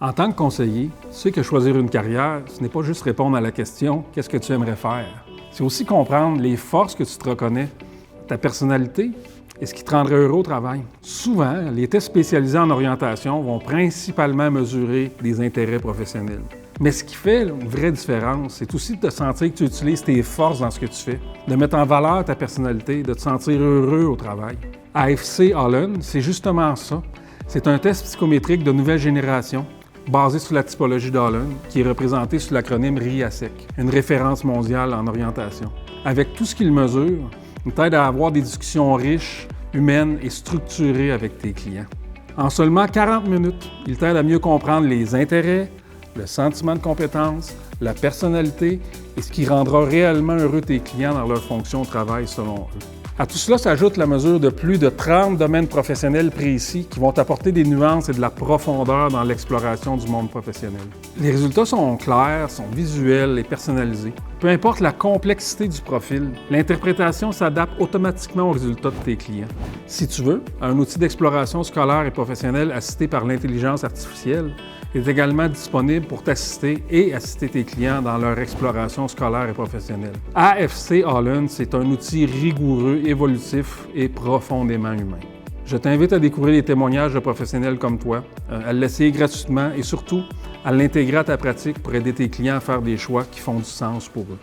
En tant que conseiller, tu sais que choisir une carrière, ce n'est pas juste répondre à la question « Qu'est-ce que tu aimerais faire ?» C'est aussi comprendre les forces que tu te reconnais, ta personnalité et ce qui te rendrait heureux au travail. Souvent, les tests spécialisés en orientation vont principalement mesurer des intérêts professionnels. Mais ce qui fait une vraie différence, c'est aussi de te sentir que tu utilises tes forces dans ce que tu fais, de mettre en valeur ta personnalité, de te sentir heureux au travail. AFC Holland, c'est justement ça. C'est un test psychométrique de nouvelle génération basé sur la typologie d'Holland, qui est représentée sous l'acronyme RIASEC, une référence mondiale en orientation. Avec tout ce qu'il mesure, il t'aide à avoir des discussions riches, humaines et structurées avec tes clients. En seulement 40 minutes, il t'aide à mieux comprendre les intérêts, le sentiment de compétence, la personnalité et ce qui rendra réellement heureux tes clients dans leur fonction au travail selon eux. À tout cela s'ajoute la mesure de plus de 30 domaines professionnels précis qui vont apporter des nuances et de la profondeur dans l'exploration du monde professionnel. Les résultats sont clairs, sont visuels et personnalisés. Peu importe la complexité du profil, l'interprétation s'adapte automatiquement aux résultats de tes clients. Si tu veux, un outil d'exploration scolaire et professionnelle assisté par l'intelligence artificielle est également disponible pour t'assister et assister tes clients dans leur exploration scolaire et professionnelle. AFC Holland, c'est un outil rigoureux, évolutif et profondément humain. Je t'invite à découvrir les témoignages de professionnels comme toi, à l'essayer gratuitement et surtout à l'intégrer à ta pratique pour aider tes clients à faire des choix qui font du sens pour eux.